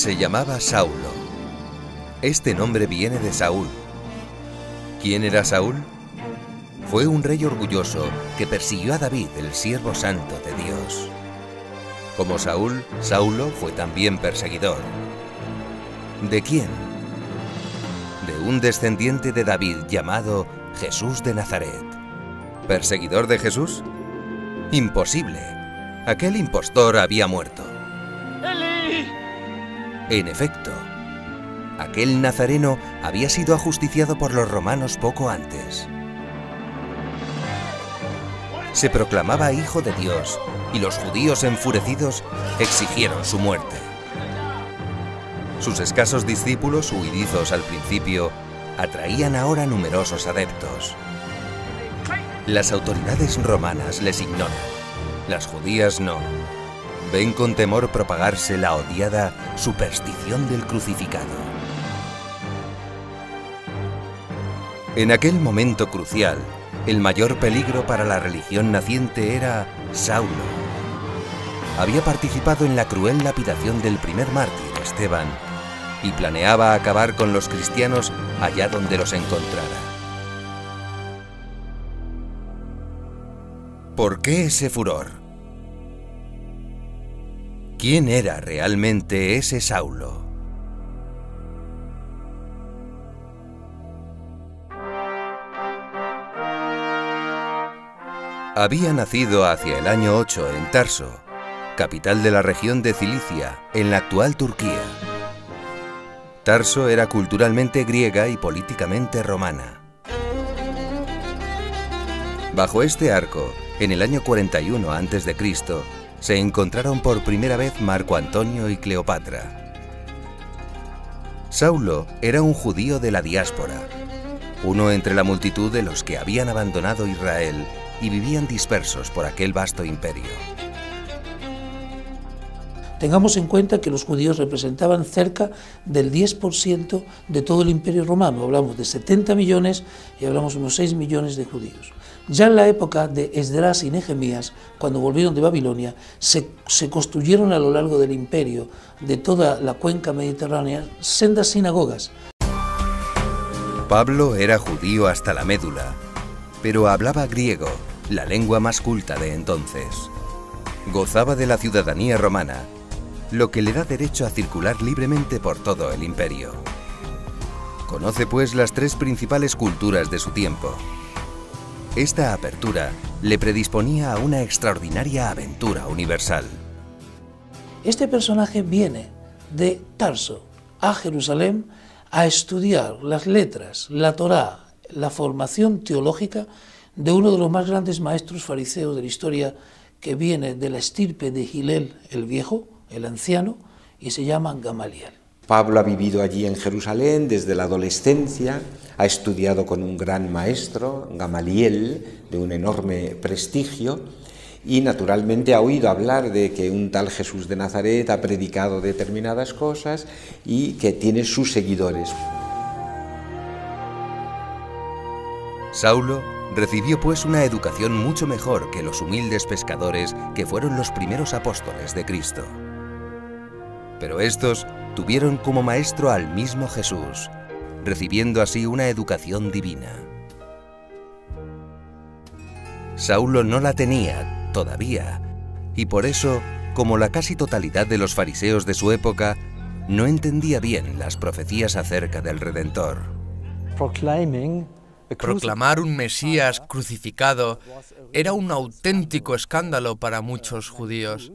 Se llamaba Saulo. Este nombre viene de Saúl. ¿Quién era Saúl? Fue un rey orgulloso que persiguió a David, el siervo santo de Dios. Como Saúl, Saulo fue también perseguidor. ¿De quién? De un descendiente de David llamado Jesús de Nazaret. ¿Perseguidor de Jesús? Imposible. Aquel impostor había muerto. ¡Eli! En efecto, aquel nazareno había sido ajusticiado por los romanos poco antes. Se proclamaba hijo de Dios y los judíos enfurecidos exigieron su muerte. Sus escasos discípulos, huidizos al principio, atraían ahora numerosos adeptos. Las autoridades romanas les ignoran, las judías no. Ven con temor propagarse la odiada superstición del crucificado. En aquel momento crucial, el mayor peligro para la religión naciente era Saulo. Había participado en la cruel lapidación del primer mártir, Esteban, y planeaba acabar con los cristianos allá donde los encontrara. ¿Por qué ese furor? ¿Quién era realmente ese Saulo? Había nacido hacia el año 8 en Tarso, capital de la región de Cilicia, en la actual Turquía. Tarso era culturalmente griega y políticamente romana. Bajo este arco, en el año 41 a.C., se encontraron por primera vez Marco Antonio y Cleopatra. Saulo era un judío de la diáspora, uno entre la multitud de los que habían abandonado Israel y vivían dispersos por aquel vasto imperio. Tengamos en cuenta que los judíos representaban cerca del 10% de todo el imperio romano. Hablamos de 70 millones y hablamos de unos 6 millones de judíos. Ya en la época de Esdras y Nehemías, cuando volvieron de Babilonia, se construyeron a lo largo del imperio, de toda la cuenca mediterránea, sendas sinagogas. Pablo era judío hasta la médula, pero hablaba griego, la lengua más culta de entonces. Gozaba de la ciudadanía romana, lo que le da derecho a circular libremente por todo el imperio. Conoce pues las tres principales culturas de su tiempo. Esta apertura le predisponía a una extraordinaria aventura universal. Este personaje viene de Tarso a Jerusalén a estudiar las letras, la Torá, la formación teológica de uno de los más grandes maestros fariseos de la historia, que viene de la estirpe de Hillel el Viejo, el anciano, y se llama Gamaliel. Pablo ha vivido allí en Jerusalén desde la adolescencia, ha estudiado con un gran maestro, Gamaliel, de un enorme prestigio, y naturalmente ha oído hablar de que un tal Jesús de Nazaret ha predicado determinadas cosas y que tiene sus seguidores. Saulo recibió pues una educación mucho mejor que los humildes pescadores que fueron los primeros apóstoles de Cristo. Pero estos tuvieron como maestro al mismo Jesús, recibiendo así una educación divina. Saulo no la tenía todavía, y por eso, como la casi totalidad de los fariseos de su época, no entendía bien las profecías acerca del Redentor. Proclamar un Mesías crucificado era un auténtico escándalo para muchos judíos.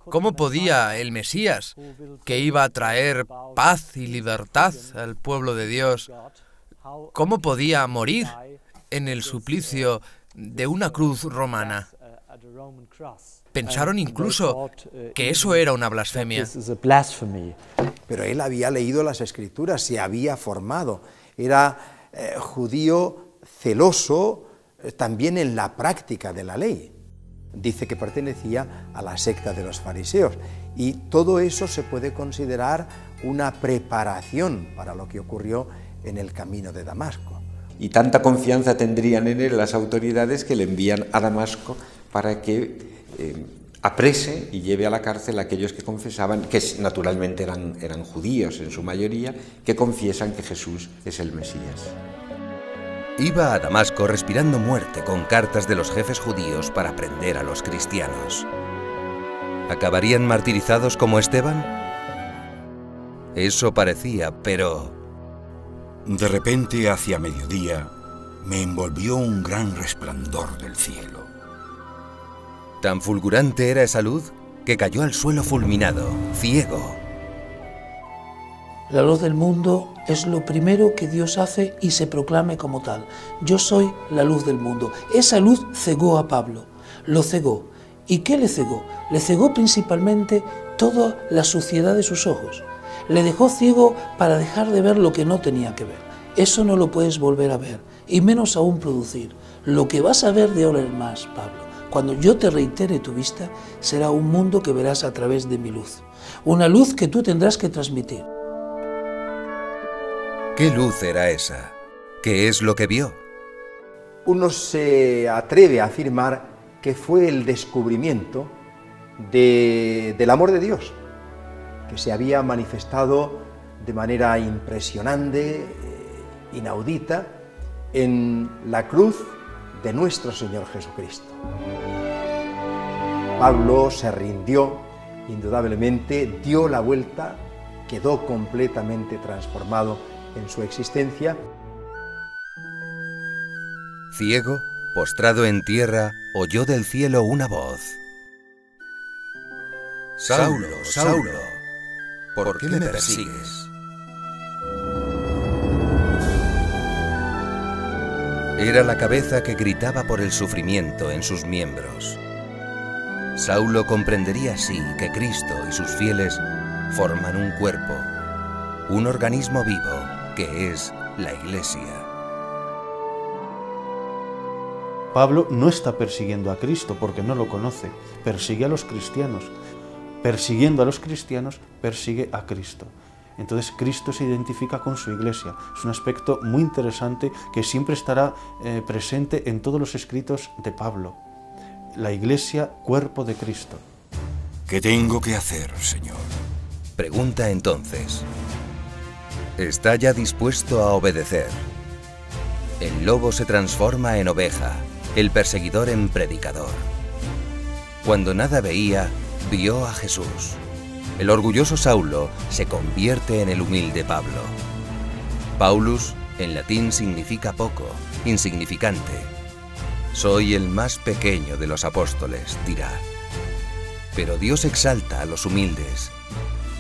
¿Cómo podía el Mesías, que iba a traer paz y libertad al pueblo de Dios, cómo podía morir en el suplicio de una cruz romana? Pensaron incluso que eso era una blasfemia. Pero él había leído las Escrituras, se había formado, era judío celoso también en la práctica de la ley. Dice que pertenecía a la secta de los fariseos, y todo eso se puede considerar una preparación para lo que ocurrió en el camino de Damasco. Y tanta confianza tendrían en él las autoridades que le envían a Damasco para que aprese y lleve a la cárcel a aquellos que confesaban, que naturalmente eran judíos en su mayoría, que confiesan que Jesús es el Mesías. Iba a Damasco respirando muerte con cartas de los jefes judíos para prender a los cristianos. ¿Acabarían martirizados como Esteban? Eso parecía, pero... De repente, hacia mediodía, me envolvió un gran resplandor del cielo. Tan fulgurante era esa luz que cayó al suelo fulminado, ciego. La luz del mundo es lo primero que Dios hace y se proclame como tal. Yo soy la luz del mundo. Esa luz cegó a Pablo, lo cegó. ¿Y qué le cegó? Le cegó principalmente toda la suciedad de sus ojos. Le dejó ciego para dejar de ver lo que no tenía que ver. Eso no lo puedes volver a ver, y menos aún producir. Lo que vas a ver de ahora en más, Pablo, cuando yo te reitere tu vista, será un mundo que verás a través de mi luz. Una luz que tú tendrás que transmitir. ¿Qué luz era esa? ¿Qué es lo que vio? Uno se atreve a afirmar que fue el descubrimiento del amor de Dios, que se había manifestado de manera impresionante, inaudita, en la cruz de nuestro Señor Jesucristo. Pablo se rindió, indudablemente dio la vuelta, quedó completamente transformado en su existencia. Ciego, postrado en tierra, oyó del cielo una voz. Saulo, Saulo, ¿por qué me persigues? Era la cabeza que gritaba por el sufrimiento en sus miembros. Saulo comprendería así que Cristo y sus fieles forman un cuerpo, un organismo vivo que es la Iglesia. Pablo no está persiguiendo a Cristo porque no lo conoce, persigue a los cristianos. Persiguiendo a los cristianos, persigue a Cristo. Entonces Cristo se identifica con su Iglesia. Es un aspecto muy interesante que siempre estará presente en todos los escritos de Pablo. La Iglesia, cuerpo de Cristo. ¿Qué tengo que hacer, Señor? Pregunta entonces. Está ya dispuesto a obedecer. El lobo se transforma en oveja, el perseguidor en predicador. Cuando nada veía, vio a Jesús. El orgulloso Saulo se convierte en el humilde Pablo. Paulus, en latín, significa poco, insignificante. Soy el más pequeño de los apóstoles, dirá. Pero Dios exalta a los humildes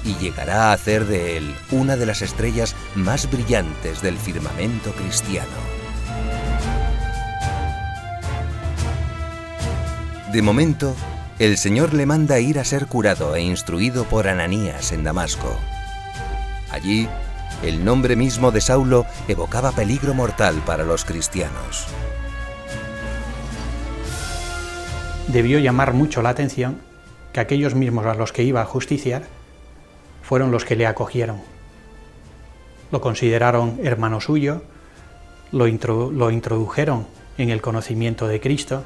y llegará a hacer de él una de las estrellas más brillantes del firmamento cristiano. De momento, el Señor le manda ir a ser curado e instruido por Ananías en Damasco. Allí, el nombre mismo de Saulo evocaba peligro mortal para los cristianos. Debió llamar mucho la atención que aquellos mismos a los que iba a justiciar fueron los que le acogieron. Lo consideraron hermano suyo, lo introdujeron en el conocimiento de Cristo,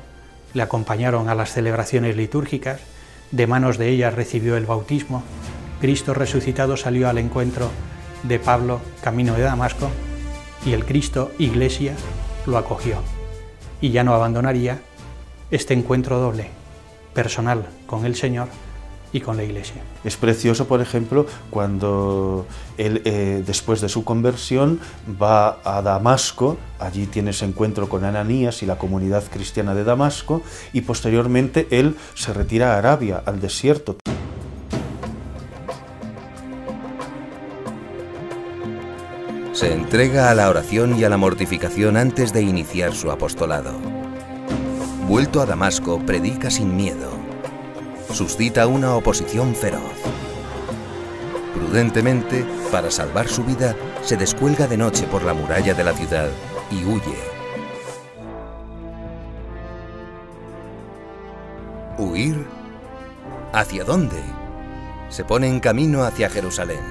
le acompañaron a las celebraciones litúrgicas, de manos de ellas recibió el bautismo. Cristo resucitado salió al encuentro de Pablo camino de Damasco y el Cristo Iglesia lo acogió y ya no abandonaría este encuentro doble, personal con el Señor y con la Iglesia. Es precioso, por ejemplo, cuando él, después de su conversión, va a Damasco, allí tiene ese encuentro con Ananías y la comunidad cristiana de Damasco, y posteriormente él se retira a Arabia, al desierto. Se entrega a la oración y a la mortificación antes de iniciar su apostolado. Vuelto a Damasco, predica sin miedo. Suscita una oposición feroz. Prudentemente, para salvar su vida, se descuelga de noche por la muralla de la ciudad y huye. ¿Huir? ¿Hacia dónde? Se pone en camino hacia Jerusalén.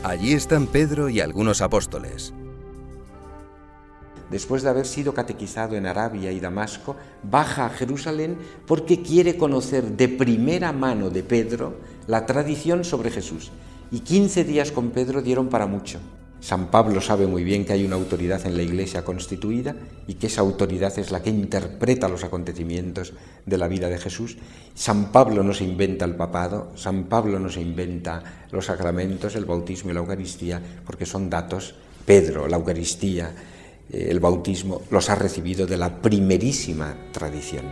Allí están Pedro y algunos apóstoles. después de haber sido catequizado en Arabia y Damasco, baja a Jerusalén porque quiere conocer de primera mano de Pedro la tradición sobre Jesús. Y 15 días con Pedro dieron para mucho. San Pablo sabe muy bien que hay una autoridad en la Iglesia constituida y que esa autoridad es la que interpreta los acontecimientos de la vida de Jesús. San Pablo no se inventa el papado, San Pablo no se inventa los sacramentos, el bautismo y la Eucaristía, porque son datos. Pedro, la Eucaristía, el bautismo, los ha recibido de la primerísima tradición.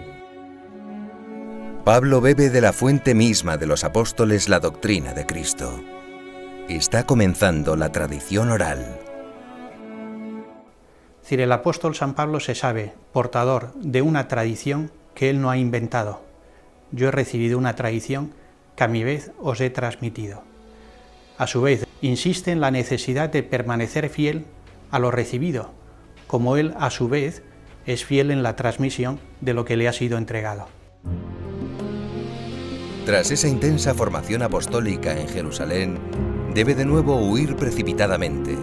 Pablo bebe de la fuente misma de los apóstoles la doctrina de Cristo. Está comenzando la tradición oral. Es decir, el apóstol San Pablo se sabe portador de una tradición que él no ha inventado. Yo he recibido una tradición que a mi vez os he transmitido. A su vez, insiste en la necesidad de permanecer fiel a lo recibido, como él a su vez es fiel en la transmisión de lo que le ha sido entregado. Tras esa intensa formación apostólica en Jerusalén, debe de nuevo huir precipitadamente.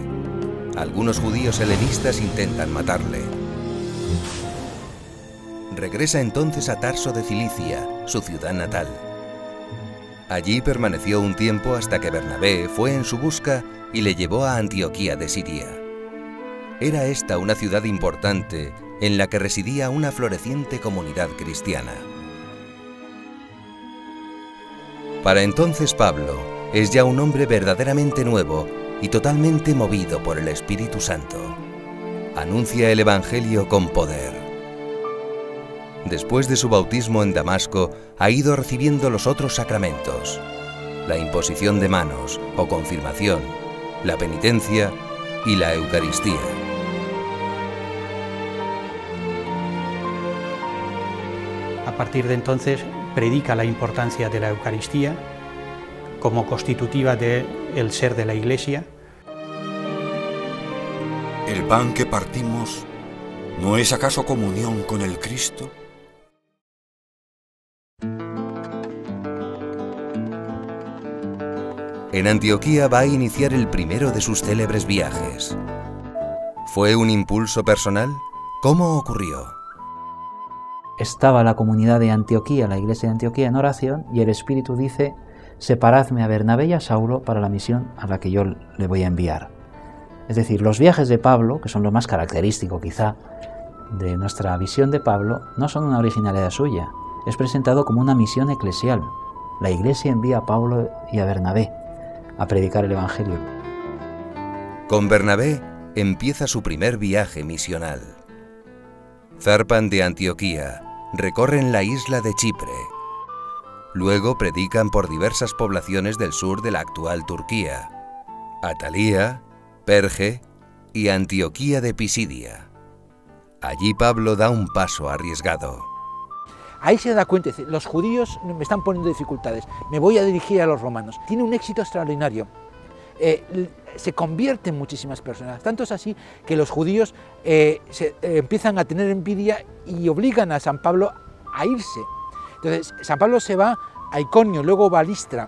Algunos judíos helenistas intentan matarle. Regresa entonces a Tarso de Cilicia, su ciudad natal. Allí permaneció un tiempo hasta que Bernabé fue en su busca y le llevó a Antioquía de Siria. Era esta una ciudad importante en la que residía una floreciente comunidad cristiana. Para entonces Pablo es ya un hombre verdaderamente nuevo y totalmente movido por el Espíritu Santo. Anuncia el Evangelio con poder. Después de su bautismo en Damasco, ha ido recibiendo los otros sacramentos: la imposición de manos o confirmación, la penitencia y la Eucaristía. A partir de entonces, predica la importancia de la Eucaristía como constitutiva del ser de la Iglesia. ¿El pan que partimos no es acaso comunión con el Cristo? En Antioquía va a iniciar el primero de sus célebres viajes. ¿Fue un impulso personal? ¿Cómo ocurrió? Estaba la comunidad de Antioquía, la iglesia de Antioquía, en oración, y el Espíritu dice: separadme a Bernabé y a Saulo para la misión a la que yo le voy a enviar. Es decir, los viajes de Pablo, que son lo más característico quizá de nuestra visión de Pablo, no son una originalidad suya, es presentado como una misión eclesial. La iglesia envía a Pablo y a Bernabé a predicar el Evangelio. Con Bernabé empieza su primer viaje misional. Zarpan de Antioquía, recorren la isla de Chipre. Luego predican por diversas poblaciones del sur de la actual Turquía: Atalía, Perge y Antioquía de Pisidia. Allí Pablo da un paso arriesgado. Ahí se da cuenta, dice: los judíos me están poniendo dificultades, me voy a dirigir a los romanos. Tiene un éxito extraordinario. Se convierten muchísimas personas, tanto es así que los judíos empiezan a tener envidia y obligan a San Pablo a irse. Entonces San Pablo se va a Iconio, luego va a Listra,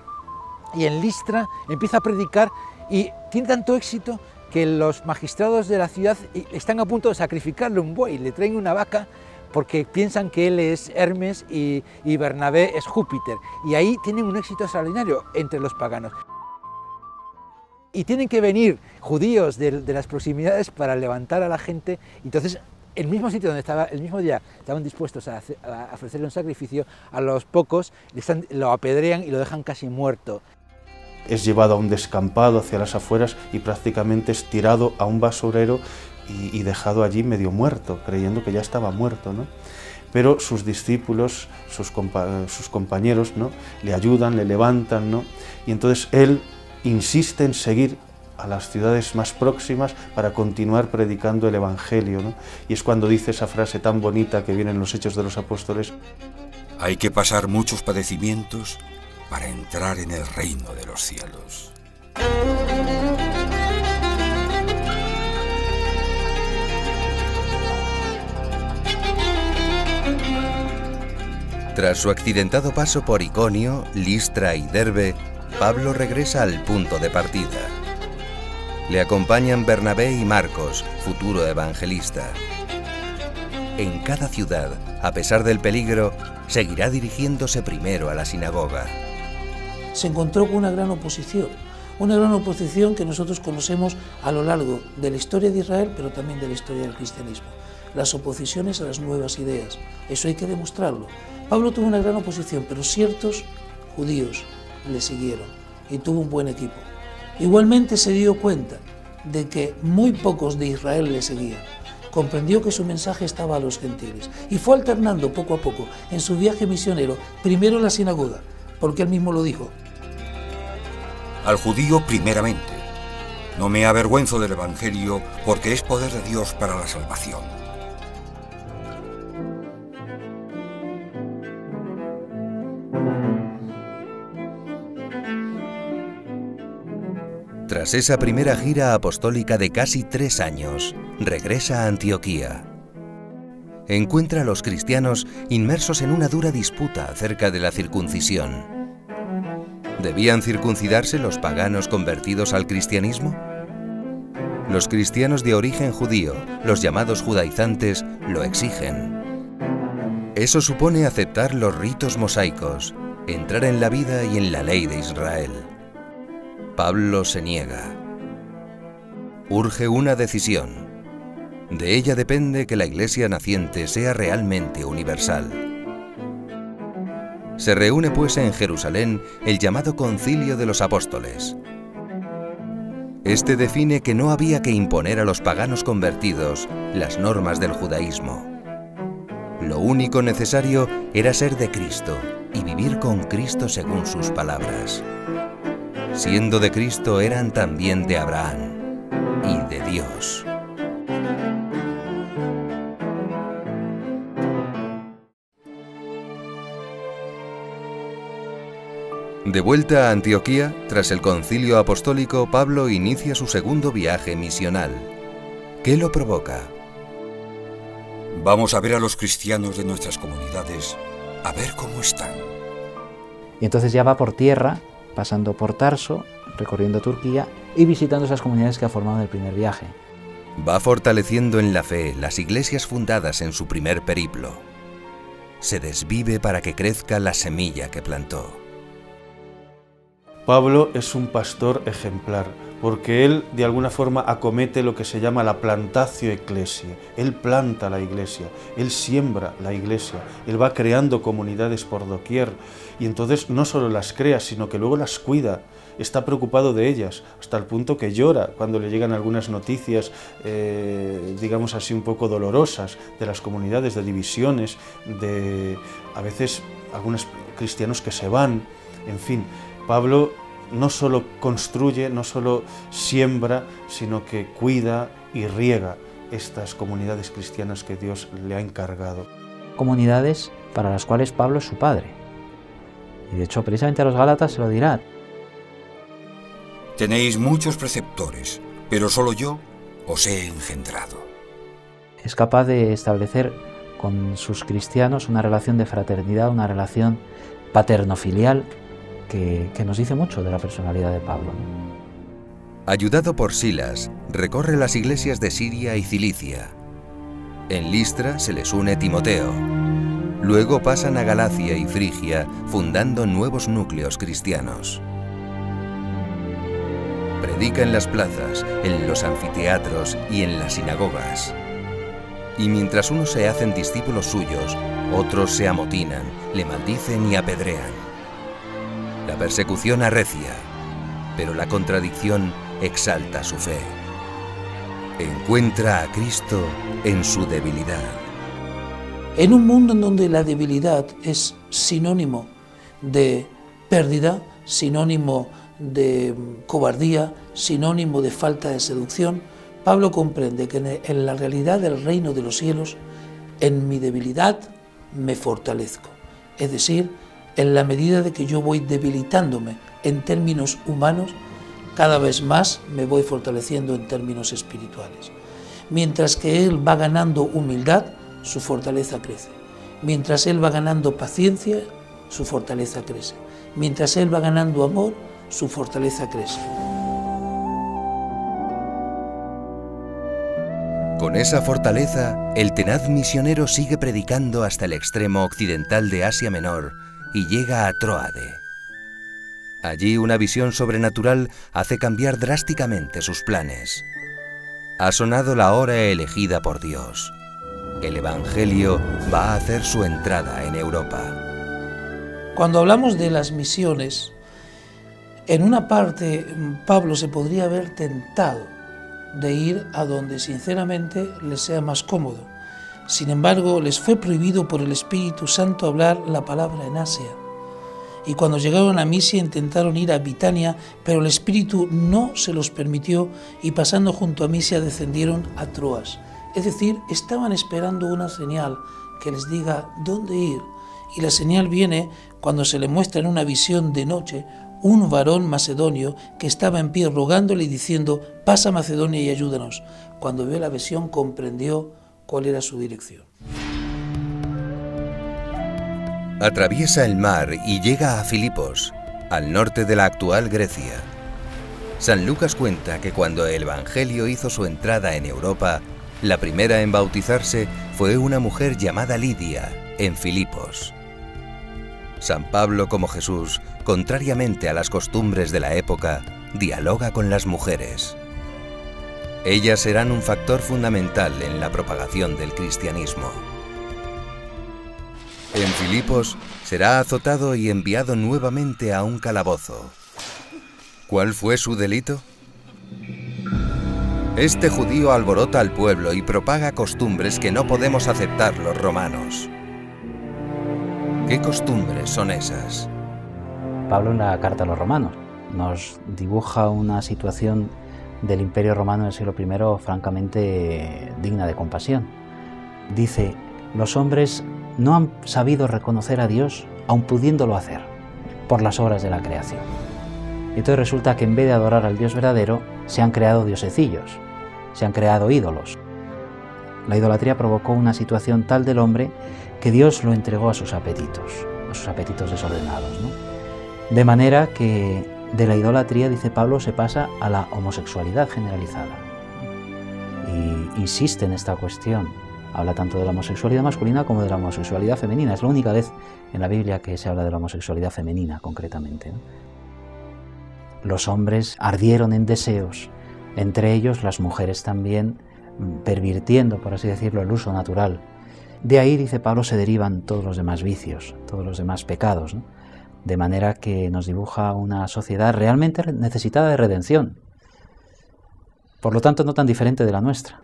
y en Listra empieza a predicar y tiene tanto éxito que los magistrados de la ciudad están a punto de sacrificarle un buey, le traen una vaca porque piensan que él es Hermes y Bernabé es Júpiter, y ahí tienen un éxito extraordinario entre los paganos. Y tienen que venir judíos de las proximidades para levantar a la gente. Entonces, el mismo sitio donde estaba, el mismo día, estaban dispuestos a ofrecerle un sacrificio, a los pocos lo apedrean y lo dejan casi muerto. Es llevado a un descampado hacia las afueras y prácticamente es tirado a un basurero y dejado allí medio muerto, creyendo que ya estaba muerto, ¿no? Pero sus discípulos, sus compañeros, ¿no?, le ayudan, le levantan, ¿no? Y entonces él insiste en seguir a las ciudades más próximas para continuar predicando el Evangelio, ¿no? Y es cuando dice esa frase tan bonita que viene en los Hechos de los Apóstoles: hay que pasar muchos padecimientos para entrar en el reino de los cielos. Tras su accidentado paso por Iconio, Listra y Derbe, Pablo regresa al punto de partida. Le acompañan Bernabé y Marcos, futuro evangelista. En cada ciudad, a pesar del peligro, seguirá dirigiéndose primero a la sinagoga. Se encontró con una gran oposición que nosotros conocemos a lo largo de la historia de Israel, pero también de la historia del cristianismo. Las oposiciones a las nuevas ideas, eso hay que demostrarlo. Pablo tuvo una gran oposición, pero ciertos judíos le siguieron y tuvo un buen equipo. Igualmente se dio cuenta de que muy pocos de Israel le seguían. Comprendió que su mensaje estaba a los gentiles y fue alternando poco a poco en su viaje misionero, primero la sinagoga, porque él mismo lo dijo. Al judío primeramente. No me avergüenzo del Evangelio porque es poder de Dios para la salvación. Tras esa primera gira apostólica de casi 3 años, regresa a Antioquía. Encuentra a los cristianos inmersos en una dura disputa acerca de la circuncisión. ¿Debían circuncidarse los paganos convertidos al cristianismo? Los cristianos de origen judío, los llamados judaizantes, lo exigen. Eso supone aceptar los ritos mosaicos, entrar en la vida y en la ley de Israel. Pablo se niega. Urge una decisión. De ella depende que la Iglesia naciente sea realmente universal. Se reúne pues en Jerusalén el llamado Concilio de los Apóstoles. Este define que no había que imponer a los paganos convertidos las normas del judaísmo. Lo único necesario era ser de Cristo y vivir con Cristo según sus palabras. Siendo de Cristo eran también de Abraham y de Dios. De vuelta a Antioquía, tras el concilio apostólico, Pablo inicia su segundo viaje misional. ¿Qué lo provoca? Vamos a ver a los cristianos de nuestras comunidades, a ver cómo están. Y entonces ya va por tierra, pasando por Tarso, recorriendo Turquía y visitando esas comunidades que ha formado en el primer viaje. Va fortaleciendo en la fe las iglesias fundadas en su primer periplo. Se desvive para que crezca la semilla que plantó. Pablo es un pastor ejemplar, porque él de alguna forma acomete lo que se llama la plantatio ecclesiae. Él planta la iglesia, él siembra la iglesia, él va creando comunidades por doquier, y entonces no solo las crea, sino que luego las cuida, está preocupado de ellas, hasta el punto que llora cuando le llegan algunas noticias, digamos así, un poco dolorosas, de las comunidades, de divisiones, de a veces algunos cristianos que se van, en fin. Pablo no solo construye, no solo siembra, sino que cuida y riega estas comunidades cristianas que Dios le ha encargado. Comunidades para las cuales Pablo es su padre. Y de hecho, precisamente a los Gálatas se lo dirá. Tenéis muchos preceptores, pero solo yo os he engendrado. Es capaz de establecer con sus cristianos una relación de fraternidad, una relación paterno-filial, que nos dice mucho de la personalidad de Pablo. Ayudado por Silas, recorre las iglesias de Siria y Cilicia. En Listra se les une Timoteo. Luego pasan a Galacia y Frigia, fundando nuevos núcleos cristianos. Predica en las plazas, en los anfiteatros y en las sinagogas. Y mientras unos se hacen discípulos suyos, otros se amotinan, le maldicen y apedrean. La persecución arrecia, pero la contradicción exalta su fe. Encuentra a Cristo en su debilidad. En un mundo en donde la debilidad es sinónimo de pérdida, sinónimo de cobardía, sinónimo de falta de seducción, Pablo comprende que en la realidad del reino de los cielos, en mi debilidad me fortalezco. Es decir, en la medida de que yo voy debilitándome en términos humanos, cada vez más me voy fortaleciendo en términos espirituales. Mientras que él va ganando humildad, su fortaleza crece. Mientras él va ganando paciencia, su fortaleza crece. Mientras él va ganando amor, su fortaleza crece. Con esa fortaleza, el tenaz misionero sigue predicando hasta el extremo occidental de Asia Menor y llega a Tróade. Allí una visión sobrenatural hace cambiar drásticamente sus planes. Ha sonado la hora elegida por Dios. El Evangelio va a hacer su entrada en Europa. Cuando hablamos de las misiones, en una parte Pablo se podría haber tentado de ir a donde sinceramente les sea más cómodo. Sin embargo, les fue prohibido por el Espíritu Santo hablar la palabra en Asia. Y cuando llegaron a Misia intentaron ir a Bitania, pero el Espíritu no se los permitió y pasando junto a Misia descendieron a Troas. Es decir, estaban esperando una señal que les diga dónde ir. Y la señal viene cuando se le muestra en una visión de noche un varón macedonio que estaba en pie rogándole y diciendo: pasa a Macedonia y ayúdanos. Cuando vio la visión comprendió cuál era su dirección. Atraviesa el mar y llega a Filipos, al norte de la actual Grecia. San Lucas cuenta que cuando el Evangelio hizo su entrada en Europa, la primera en bautizarse fue una mujer llamada Lidia, en Filipos. San Pablo, como Jesús, contrariamente a las costumbres de la época, dialoga con las mujeres. Ellas serán un factor fundamental en la propagación del cristianismo. En Filipos será azotado y enviado nuevamente a un calabozo. ¿Cuál fue su delito? Este judío alborota al pueblo y propaga costumbres que no podemos aceptar los romanos. ¿Qué costumbres son esas? Pablo en la carta a los romanos nos dibuja una situación del Imperio Romano del siglo I francamente digna de compasión. Dice: los hombres no han sabido reconocer a Dios aun pudiéndolo hacer por las obras de la creación. Y entonces resulta que en vez de adorar al Dios verdadero se han creado diosecillos, se han creado ídolos. La idolatría provocó una situación tal del hombre que Dios lo entregó a sus apetitos desordenados, ¿no? De manera que de la idolatría, dice Pablo, se pasa a la homosexualidad generalizada. Y insiste en esta cuestión. Habla tanto de la homosexualidad masculina como de la homosexualidad femenina. Es la única vez en la Biblia que se habla de la homosexualidad femenina, concretamente, ¿no? Los hombres ardieron en deseos, entre ellos las mujeres también, pervirtiendo, por así decirlo, el uso natural. De ahí, dice Pablo, se derivan todos los demás vicios, todos los demás pecados, ¿no? De manera que nos dibuja una sociedad realmente necesitada de redención. Por lo tanto, no tan diferente de la nuestra.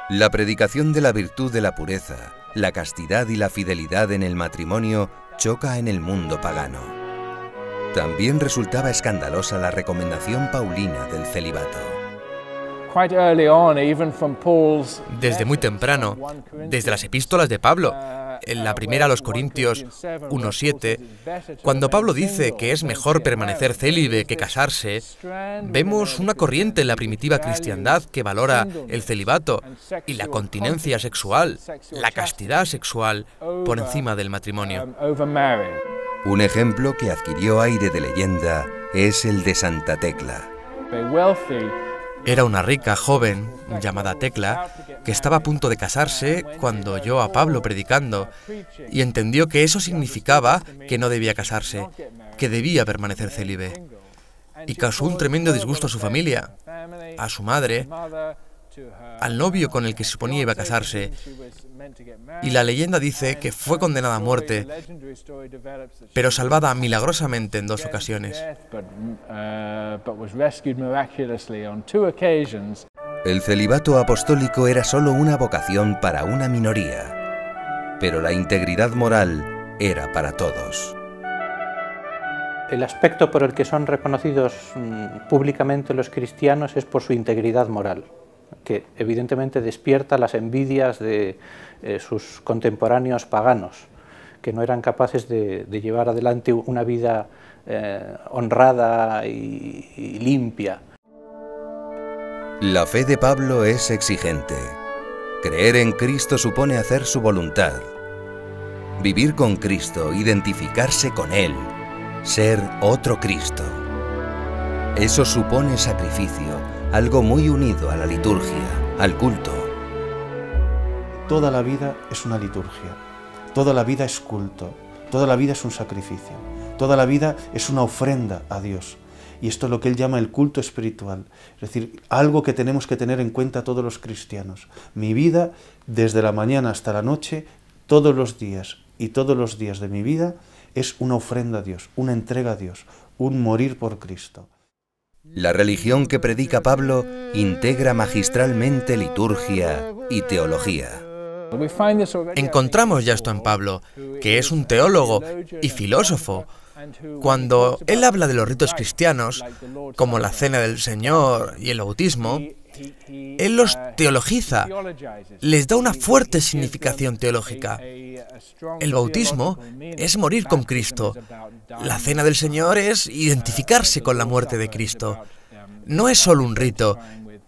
La predicación de la virtud de la pureza, la castidad y la fidelidad en el matrimonio choca en el mundo pagano. También resultaba escandalosa la recomendación paulina del celibato. Desde muy temprano, desde las epístolas de Pablo, en la primera a los Corintios 1:7, cuando Pablo dice que es mejor permanecer célibe que casarse, vemos una corriente en la primitiva cristiandad que valora el celibato y la continencia sexual, la castidad sexual, por encima del matrimonio. Un ejemplo que adquirió aire de leyenda es el de Santa Tecla. Era una rica joven llamada Tecla que estaba a punto de casarse cuando oyó a Pablo predicando y entendió que eso significaba que no debía casarse, que debía permanecer célibe. Y causó un tremendo disgusto a su familia, a su madre, al novio con el que se suponía iba a casarse. Y la leyenda dice que fue condenada a muerte, pero salvada milagrosamente en 2 ocasiones. El celibato apostólico era solo una vocación para una minoría, pero la integridad moral era para todos. El aspecto por el que son reconocidos públicamente los cristianos es por su integridad moral, que evidentemente despierta las envidias de sus contemporáneos paganos, que no eran capaces de llevar adelante una vida honrada y limpia. La fe de Pablo es exigente. Creer en Cristo supone hacer su voluntad. Vivir con Cristo, identificarse con Él, ser otro Cristo. Eso supone sacrificio, algo muy unido a la liturgia, al culto. Toda la vida es una liturgia, toda la vida es culto, toda la vida es un sacrificio, toda la vida es una ofrenda a Dios. Y esto es lo que él llama el culto espiritual, es decir, algo que tenemos que tener en cuenta todos los cristianos. Mi vida, desde la mañana hasta la noche, todos los días y todos los días de mi vida, es una ofrenda a Dios, una entrega a Dios, un morir por Cristo. La religión que predica Pablo integra magistralmente liturgia y teología. Encontramos ya esto en Pablo, que es un teólogo y filósofo. Cuando él habla de los ritos cristianos, como la Cena del Señor y el bautismo, él los teologiza, les da una fuerte significación teológica. El bautismo es morir con Cristo. La Cena del Señor es identificarse con la muerte de Cristo. No es solo un rito,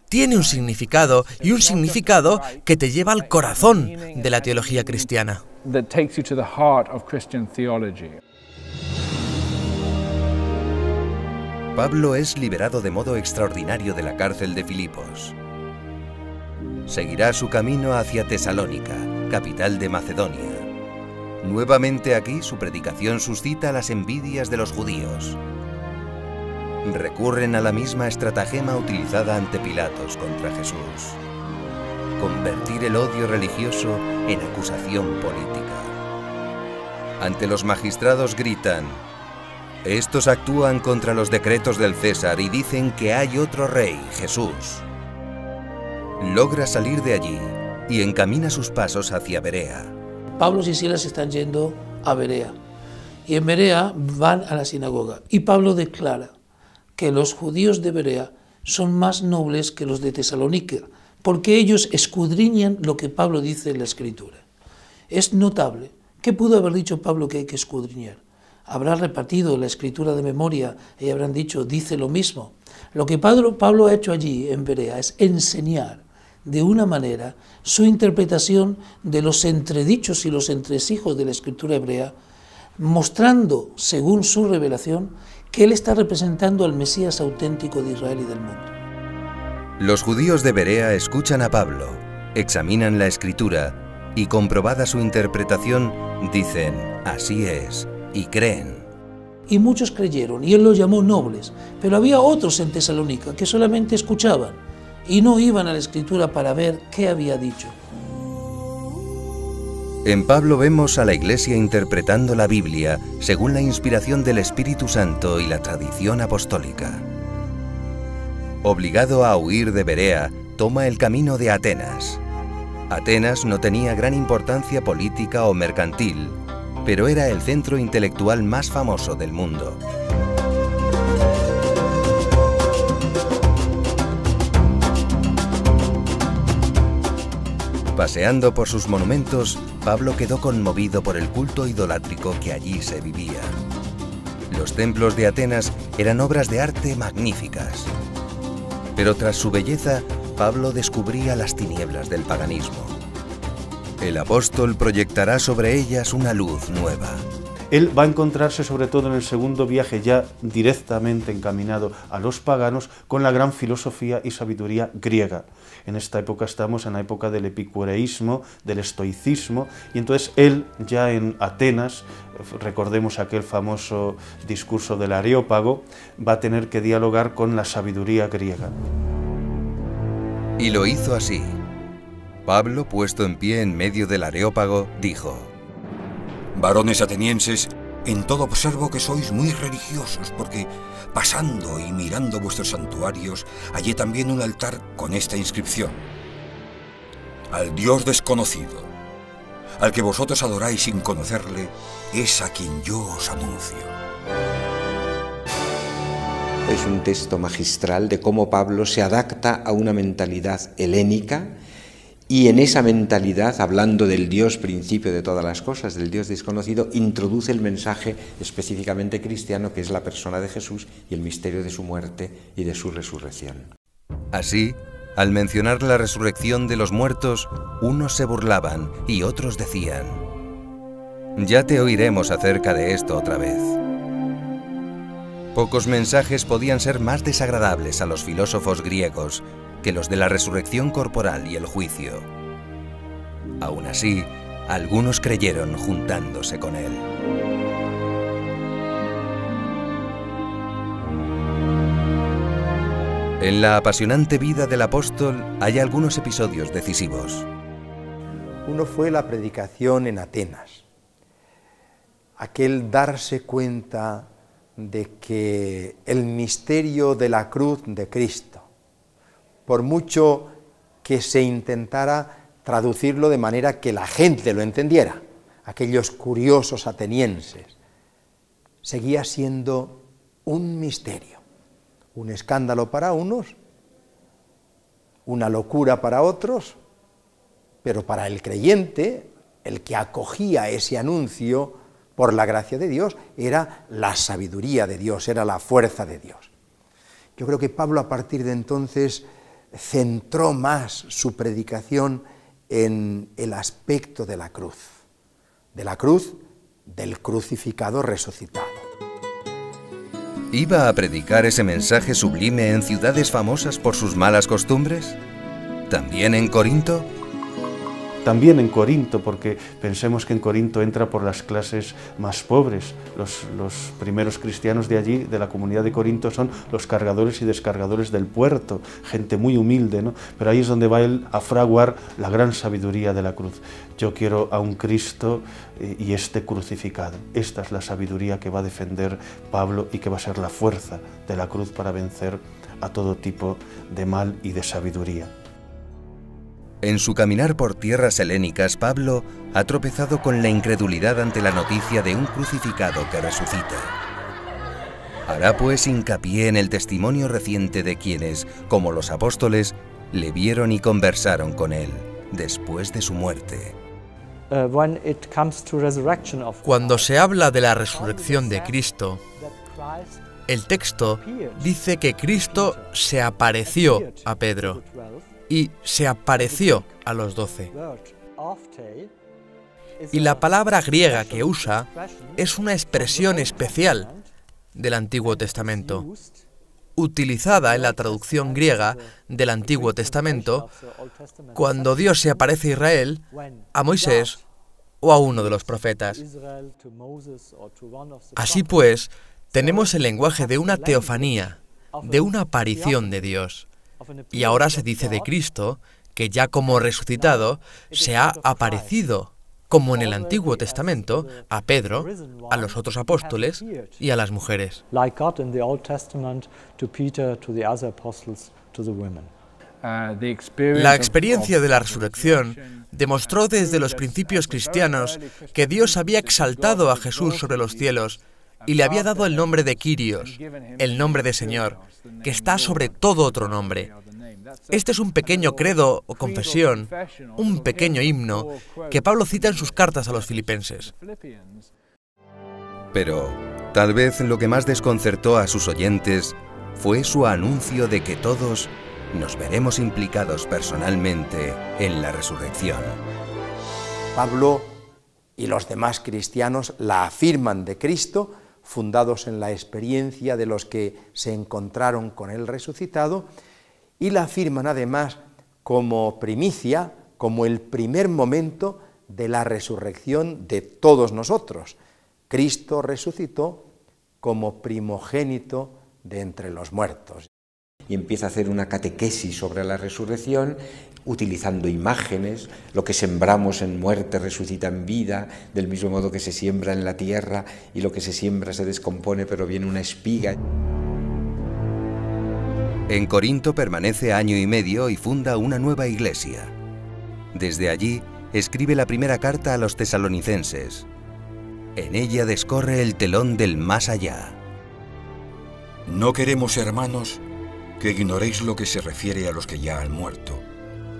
tiene un significado, y un significado que te lleva al corazón de la teología cristiana. Pablo es liberado de modo extraordinario de la cárcel de Filipos. Seguirá su camino hacia Tesalónica, capital de Macedonia. Nuevamente aquí su predicación suscita las envidias de los judíos. Recurren a la misma estratagema utilizada ante Pilatos contra Jesús: convertir el odio religioso en acusación política. Ante los magistrados gritan: estos actúan contra los decretos del César y dicen que hay otro rey, Jesús. Logra salir de allí y encamina sus pasos hacia Berea. Pablo y Silas están yendo a Berea, y en Berea van a la sinagoga, y Pablo declara que los judíos de Berea son más nobles que los de Tesalónica, porque ellos escudriñan lo que Pablo dice en la Escritura. Es notable. ¿Qué pudo haber dicho Pablo que hay que escudriñar? Habrá repartido la Escritura de memoria y habrán dicho, dice lo mismo. Lo que Pablo ha hecho allí en Berea es enseñar de una manera su interpretación de los entredichos y los entresijos de la Escritura hebrea, mostrando, según su revelación, que él está representando al Mesías auténtico de Israel y del mundo. Los judíos de Berea escuchan a Pablo, examinan la Escritura y, comprobada su interpretación, dicen, así es, y creen. Y muchos creyeron, y él los llamó nobles, pero había otros en Tesalónica que solamente escuchaban y no iban a la Escritura para ver qué había dicho. En Pablo vemos a la Iglesia interpretando la Biblia según la inspiración del Espíritu Santo y la tradición apostólica. Obligado a huir de Berea, toma el camino de Atenas. Atenas no tenía gran importancia política o mercantil, pero era el centro intelectual más famoso del mundo. Paseando por sus monumentos, Pablo quedó conmovido por el culto idolátrico que allí se vivía. Los templos de Atenas eran obras de arte magníficas. Pero tras su belleza, Pablo descubría las tinieblas del paganismo. El apóstol proyectará sobre ellas una luz nueva. Él va a encontrarse, sobre todo en el segundo viaje, ya directamente encaminado a los paganos, con la gran filosofía y sabiduría griega. En esta época estamos en la época del epicureísmo, del estoicismo, y entonces él, ya en Atenas, recordemos aquel famoso discurso del Areópago, va a tener que dialogar con la sabiduría griega. Y lo hizo así. Pablo, puesto en pie en medio del Areópago, dijo: Varones atenienses, en todo observo que sois muy religiosos, porque pasando y mirando vuestros santuarios, hallé también un altar con esta inscripción: al Dios desconocido, al que vosotros adoráis sin conocerle, es a quien yo os anuncio. Es un texto magistral de cómo Pablo se adapta a una mentalidad helénica, y en esa mentalidad, hablando del Dios principio de todas las cosas, del Dios desconocido, introduce el mensaje específicamente cristiano, que es la persona de Jesús y el misterio de su muerte y de su resurrección. Así, al mencionar la resurrección de los muertos, unos se burlaban y otros decían: ya te oiremos acerca de esto otra vez. Pocos mensajes podían ser más desagradables a los filósofos griegos que los de la resurrección corporal y el juicio. Aún así, algunos creyeron juntándose con él. En la apasionante vida del apóstol hay algunos episodios decisivos. Uno fue la predicación en Atenas, aquel darse cuenta de que el misterio de la cruz de Cristo, por mucho que se intentara traducirlo de manera que la gente lo entendiera, aquellos curiosos atenienses, seguía siendo un misterio, un escándalo para unos, una locura para otros, pero para el creyente, el que acogía ese anuncio por la gracia de Dios, era la sabiduría de Dios, era la fuerza de Dios. Yo creo que Pablo a partir de entonces centró más su predicación en el aspecto de la cruz del crucificado resucitado. ¿Iba a predicar ese mensaje sublime en ciudades famosas por sus malas costumbres? ¿También en Corinto? También en Corinto, porque pensemos que en Corinto entra por las clases más pobres. Los primeros cristianos de allí, de la comunidad de Corinto, son los cargadores y descargadores del puerto, gente muy humilde, ¿no? Pero ahí es donde va él a fraguar la gran sabiduría de la cruz. Yo quiero a un Cristo y este crucificado. Esta es la sabiduría que va a defender Pablo y que va a ser la fuerza de la cruz para vencer a todo tipo de mal y de sabiduría. En su caminar por tierras helénicas, Pablo ha tropezado con la incredulidad ante la noticia de un crucificado que resucita. Hará pues hincapié en el testimonio reciente de quienes, como los apóstoles, le vieron y conversaron con él después de su muerte. Cuando se habla de la resurrección de Cristo, el texto dice que Cristo se apareció a Pedro y se apareció a los 12. Y la palabra griega que usa es una expresión especial del Antiguo Testamento, utilizada en la traducción griega del Antiguo Testamento cuando Dios se aparece a Israel, a Moisés o a uno de los profetas. Así pues, tenemos el lenguaje de una teofanía, de una aparición de Dios. Y ahora se dice de Cristo que ya como resucitado se ha aparecido, como en el Antiguo Testamento, a Pedro, a los otros apóstoles y a las mujeres. La experiencia de la resurrección demostró desde los principios cristianos que Dios había exaltado a Jesús sobre los cielos y le había dado el nombre de Kyrios, el nombre de Señor, que está sobre todo otro nombre. Este es un pequeño credo o confesión, un pequeño himno que Pablo cita en sus cartas a los filipenses. Pero tal vez lo que más desconcertó a sus oyentes fue su anuncio de que todos nos veremos implicados personalmente en la resurrección. Pablo y los demás cristianos la afirman de Cristo, fundados en la experiencia de los que se encontraron con él resucitado, y la afirman además como primicia, como el primer momento de la resurrección de todos nosotros. Cristo resucitó como primogénito de entre los muertos. Y empieza a hacer una catequesis sobre la resurrección, utilizando imágenes, lo que sembramos en muerte resucita en vida, del mismo modo que se siembra en la tierra y lo que se siembra se descompone, pero viene una espiga. En Corinto permanece año y medio y funda una nueva iglesia. Desde allí escribe la primera carta a los tesalonicenses. En ella descorre el telón del más allá. No queremos, hermanos, que ignoréis lo que se refiere a los que ya han muerto,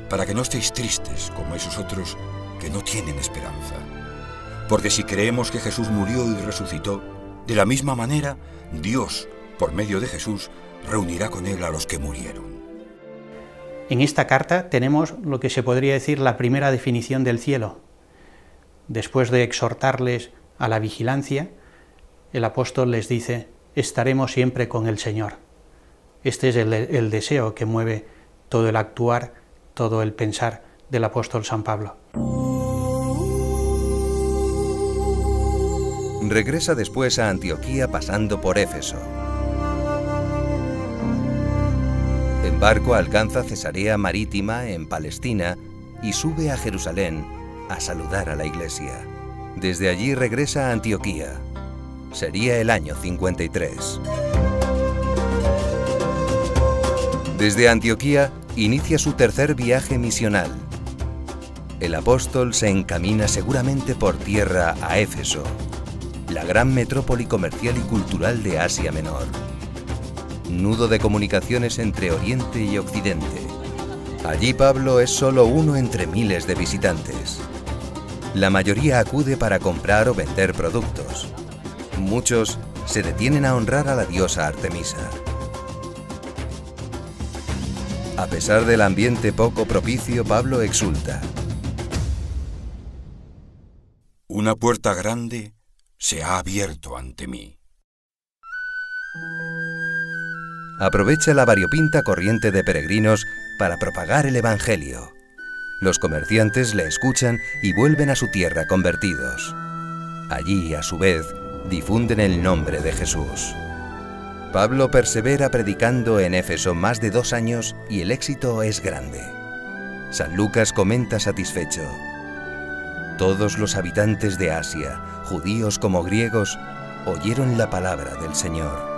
para que no estéis tristes como esos otros que no tienen esperanza. Porque si creemos que Jesús murió y resucitó, de la misma manera, Dios, por medio de Jesús, reunirá con él a los que murieron. En esta carta tenemos lo que se podría decir la primera definición del cielo. Después de exhortarles a la vigilancia, el apóstol les dice estaremos siempre con el Señor. Este es el deseo que mueve todo el actuar, todo el pensar del apóstol San Pablo. Regresa después a Antioquía pasando por Éfeso. En barco alcanza Cesarea Marítima en Palestina y sube a Jerusalén a saludar a la iglesia. Desde allí regresa a Antioquía. Sería el año 53. Desde Antioquía inicia su tercer viaje misional. El apóstol se encamina seguramente por tierra a Éfeso, la gran metrópoli comercial y cultural de Asia Menor, nudo de comunicaciones entre Oriente y Occidente. Allí Pablo es solo uno entre miles de visitantes. La mayoría acude para comprar o vender productos. Muchos se detienen a honrar a la diosa Artemisa. A pesar del ambiente poco propicio, Pablo exulta. Una puerta grande se ha abierto ante mí. Aprovecha la variopinta corriente de peregrinos para propagar el Evangelio. Los comerciantes le escuchan y vuelven a su tierra convertidos. Allí, a su vez, difunden el nombre de Jesús. Pablo persevera predicando en Éfeso más de 2 años y el éxito es grande. San Lucas comenta satisfecho: todos los habitantes de Asia, judíos como griegos, oyeron la palabra del Señor.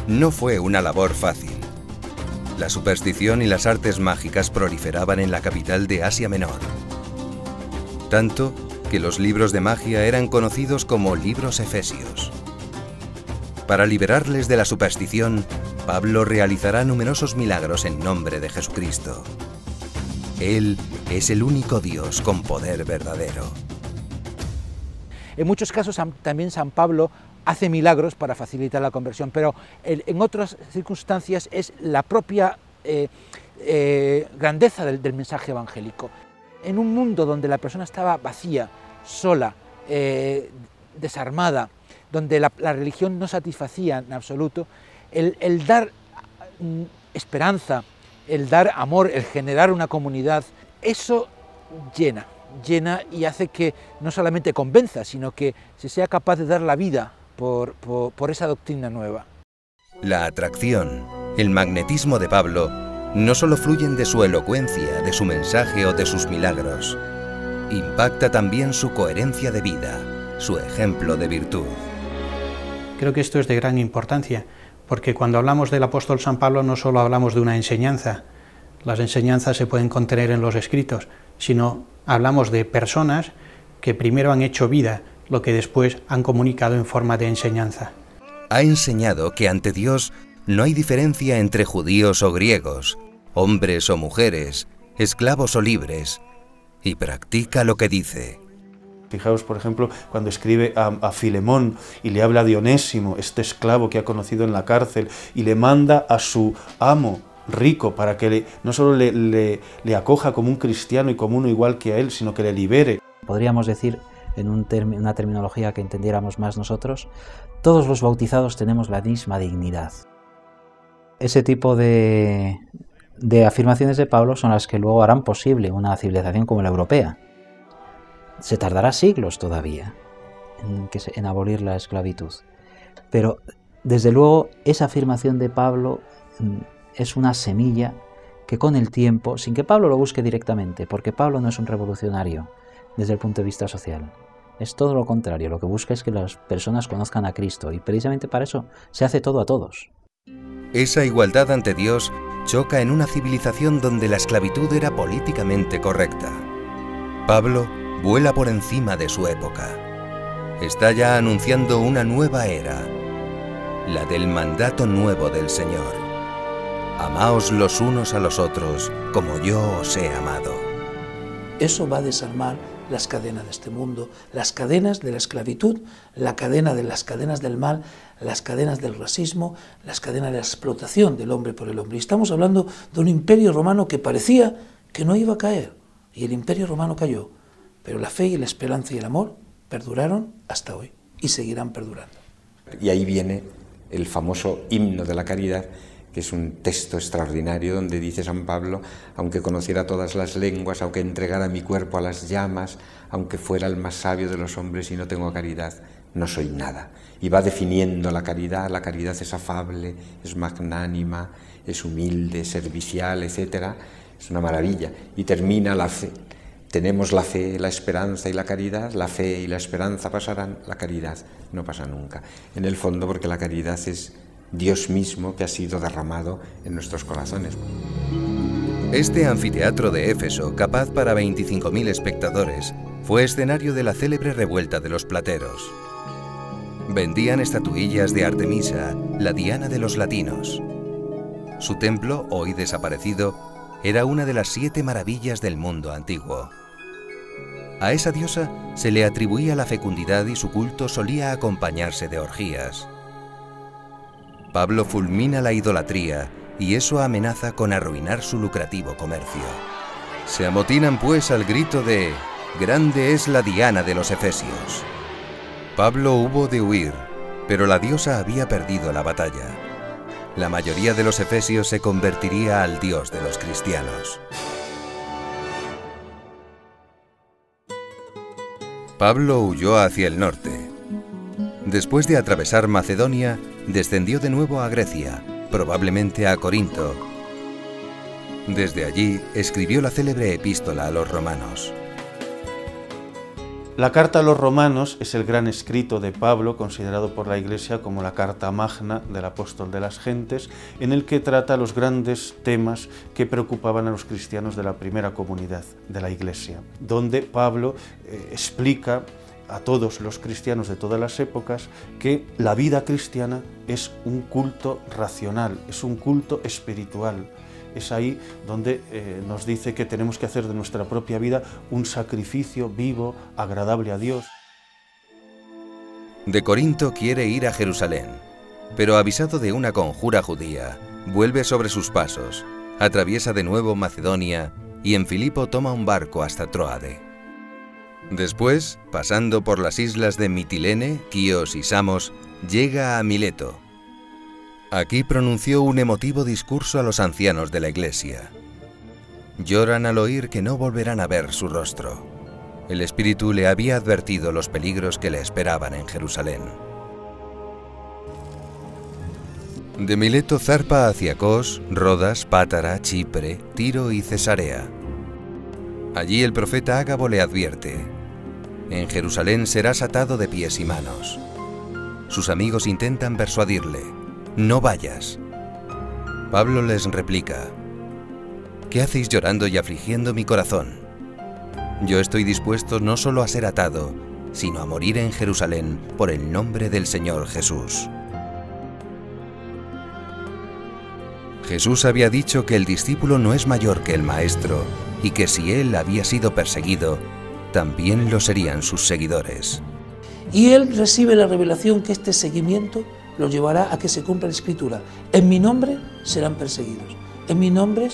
No fue una labor fácil. La superstición y las artes mágicas proliferaban en la capital de Asia Menor. Tanto que los libros de magia eran conocidos como libros efesios. Para liberarles de la superstición, Pablo realizará numerosos milagros en nombre de Jesucristo. Él es el único Dios con poder verdadero. En muchos casos también San Pablo hace milagros para facilitar la conversión, pero en otras circunstancias es la propia grandeza del mensaje evangélico. En un mundo donde la persona estaba vacía, sola, desarmada, donde la religión no satisfacía en absoluto, el dar esperanza, el dar amor, el generar una comunidad, eso llena y hace que no solamente convenza, sino que se sea capaz de dar la vida por esa doctrina nueva. La atracción, el magnetismo de Pablo, no solo fluyen de su elocuencia, de su mensaje o de sus milagros. Impacta también su coherencia de vida, su ejemplo de virtud. Creo que esto es de gran importancia, porque cuando hablamos del apóstol San Pablo no solo hablamos de una enseñanza, las enseñanzas se pueden contener en los escritos, sino hablamos de personas que primero han hecho vida, lo que después han comunicado en forma de enseñanza. Ha enseñado que ante Dios no hay diferencia entre judíos o griegos, hombres o mujeres, esclavos o libres, y practica lo que dice. Fijaos, por ejemplo, cuando escribe a Filemón y le habla de Onésimo, este esclavo que ha conocido en la cárcel, y le manda a su amo rico para que no solo le acoja como un cristiano y como uno igual que a él, sino que le libere. Podríamos decir, en una terminología que entendiéramos más nosotros, todos los bautizados tenemos la misma dignidad. Ese tipo de afirmaciones de Pablo son las que luego harán posible una civilización como la europea. Se tardará siglos todavía en abolir la esclavitud. Pero, desde luego, esa afirmación de Pablo es una semilla que con el tiempo, sin que Pablo lo busque directamente, porque Pablo no es un revolucionario desde el punto de vista social, es todo lo contrario, lo que busca es que las personas conozcan a Cristo, y precisamente para eso se hace todo a todos. Esa igualdad ante Dios choca en una civilización donde la esclavitud era políticamente correcta. Pablo vuela por encima de su época. Está ya anunciando una nueva era, la del mandato nuevo del Señor. Amaos los unos a los otros como yo os he amado. Eso va a desarmar las cadenas de este mundo, las cadenas de la esclavitud, la cadena de las cadenas del mal, las cadenas del racismo, las cadenas de la explotación del hombre por el hombre. Y estamos hablando de un imperio romano que parecía que no iba a caer, y el imperio romano cayó. Pero la fe y la esperanza y el amor perduraron hasta hoy y seguirán perdurando. Y ahí viene el famoso himno de la caridad, que es un texto extraordinario donde dice San Pablo: aunque conociera todas las lenguas, aunque entregara mi cuerpo a las llamas, aunque fuera el más sabio de los hombres y no tengo caridad, no soy nada. Y va definiendo la caridad es afable, es magnánima, es humilde, es servicial, etc. Es una maravilla. Y termina la fe. Tenemos la fe, la esperanza y la caridad. La fe y la esperanza pasarán, la caridad no pasa nunca. En el fondo, porque la caridad es Dios mismo que ha sido derramado en nuestros corazones. Este anfiteatro de Éfeso, capaz para 25.000 espectadores, fue escenario de la célebre revuelta de los plateros. Vendían estatuillas de Artemisa, la diana de los latinos. Su templo, hoy desaparecido, era una de las 7 maravillas del mundo antiguo. A esa diosa se le atribuía la fecundidad y su culto solía acompañarse de orgías. Pablo fulmina la idolatría y eso amenaza con arruinar su lucrativo comercio. Se amotinan pues al grito de «Grande es la diana de los efesios». Pablo hubo de huir, pero la diosa había perdido la batalla. La mayoría de los efesios se convertiría al dios de los cristianos. Pablo huyó hacia el norte. Después de atravesar Macedonia, descendió de nuevo a Grecia, probablemente a Corinto. Desde allí escribió la célebre epístola a los romanos. La carta a los romanos es el gran escrito de Pablo, considerado por la Iglesia como la carta magna del apóstol de las gentes, en el que trata los grandes temas que preocupaban a los cristianos de la primera comunidad de la Iglesia, donde Pablo explica a todos los cristianos de todas las épocas que la vida cristiana es un culto racional, es un culto espiritual. Es ahí donde nos dice que tenemos que hacer de nuestra propia vida un sacrificio vivo, agradable a Dios. De Corinto quiere ir a Jerusalén, pero avisado de una conjura judía, vuelve sobre sus pasos, atraviesa de nuevo Macedonia y en Filipo toma un barco hasta Tróade. Después, pasando por las islas de Mitilene, Quíos y Samos, llega a Mileto. Aquí pronunció un emotivo discurso a los ancianos de la Iglesia. Lloran al oír que no volverán a ver su rostro. El Espíritu le había advertido los peligros que le esperaban en Jerusalén. De Mileto zarpa hacia Cos, Rodas, Pátara, Chipre, Tiro y Cesarea. Allí el profeta Ágabo le advierte: en Jerusalén serás atado de pies y manos. Sus amigos intentan persuadirle: no vayas. Pablo les replica: ¿qué hacéis llorando y afligiendo mi corazón? Yo estoy dispuesto no solo a ser atado, sino a morir en Jerusalén por el nombre del Señor Jesús. Jesús había dicho que el discípulo no es mayor que el maestro y que si él había sido perseguido, también lo serían sus seguidores. Y él recibe la revelación que este seguimiento lo llevará a que se cumpla la Escritura. En mi nombre serán perseguidos. En mi nombre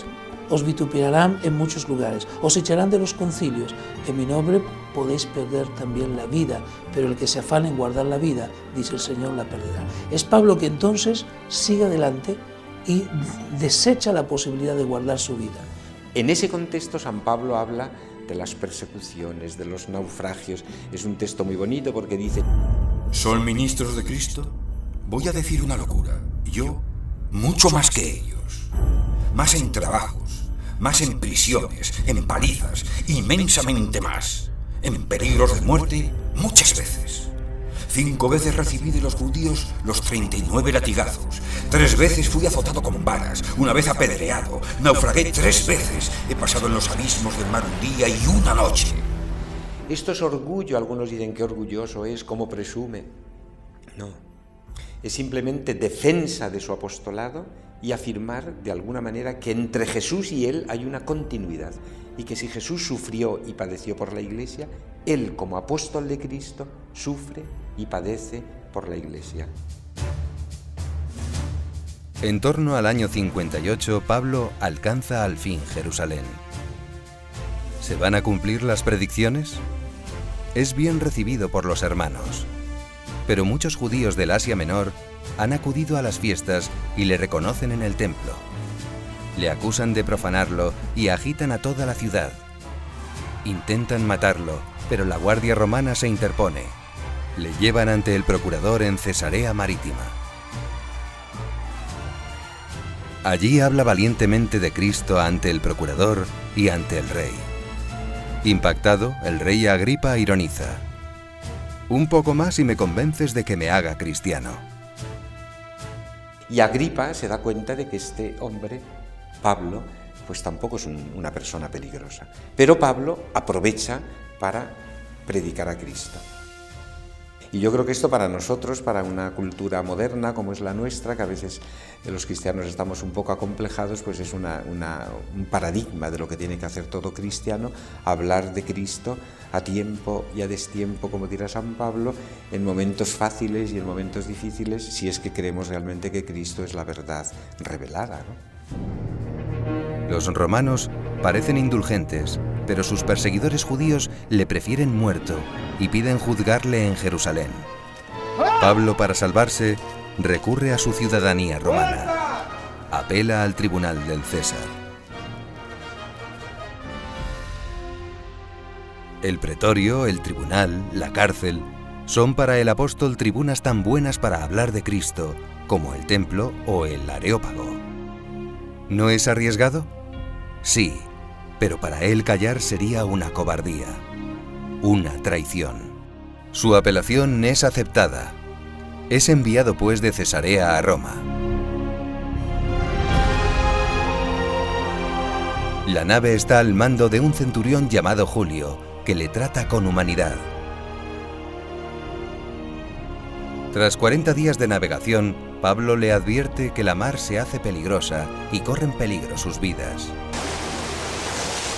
os vituperarán en muchos lugares. Os echarán de los concilios. En mi nombre podéis perder también la vida, pero el que se afane en guardar la vida, dice el Señor, la perderá. Es Pablo que entonces sigue adelante y desecha la posibilidad de guardar su vida. En ese contexto San Pablo habla de las persecuciones, de los naufragios. Es un texto muy bonito porque dice: ¿son ministros de Cristo? Voy a decir una locura. Yo, mucho más que ellos. Más en trabajos, más en prisiones, en palizas, inmensamente más. En peligros de muerte, muchas veces. 5 veces recibí de los judíos los 39 latigazos. 3 veces fui azotado con varas, 1 vez apedreado. Naufragué 3 veces. He pasado en los abismos del mar un día y una noche. Esto es orgullo. Algunos dicen que orgulloso es, cómo presume. No. Es simplemente defensa de su apostolado y afirmar de alguna manera que entre Jesús y él hay una continuidad y que si Jesús sufrió y padeció por la Iglesia, él como apóstol de Cristo sufre y padece por la Iglesia. En torno al año 58, Pablo alcanza al fin Jerusalén. ¿Se van a cumplir las predicciones? Es bien recibido por los hermanos, pero muchos judíos del Asia Menor han acudido a las fiestas y le reconocen en el templo. Le acusan de profanarlo y agitan a toda la ciudad. Intentan matarlo, pero la guardia romana se interpone. Le llevan ante el procurador en Cesarea Marítima. Allí habla valientemente de Cristo ante el procurador y ante el rey. Impactado, el rey Agripa ironiza: un poco más y me convences de que me haga cristiano. Y Agripa se da cuenta de que este hombre, Pablo, pues tampoco es una persona peligrosa. Pero Pablo aprovecha para predicar a Cristo. Y yo creo que esto para nosotros, para una cultura moderna como es la nuestra, que a veces los cristianos estamos un poco acomplejados, pues es un paradigma de lo que tiene que hacer todo cristiano: hablar de Cristo a tiempo y a destiempo, como dirá San Pablo, en momentos fáciles y en momentos difíciles, si es que creemos realmente que Cristo es la verdad revelada, ¿no? Los romanos parecen indulgentes, pero sus perseguidores judíos le prefieren muerto y piden juzgarle en Jerusalén. Pablo, para salvarse, recurre a su ciudadanía romana. Apela al tribunal del César. El pretorio, el tribunal, la cárcel, son para el apóstol tribunas tan buenas para hablar de Cristo como el templo o el Areópago. ¿No es arriesgado? Sí, pero para él callar sería una cobardía, una traición. Su apelación es aceptada. Es enviado pues de Cesarea a Roma. La nave está al mando de un centurión llamado Julio, que le trata con humanidad. Tras 40 días de navegación, Pablo le advierte que la mar se hace peligrosa y corren peligro sus vidas.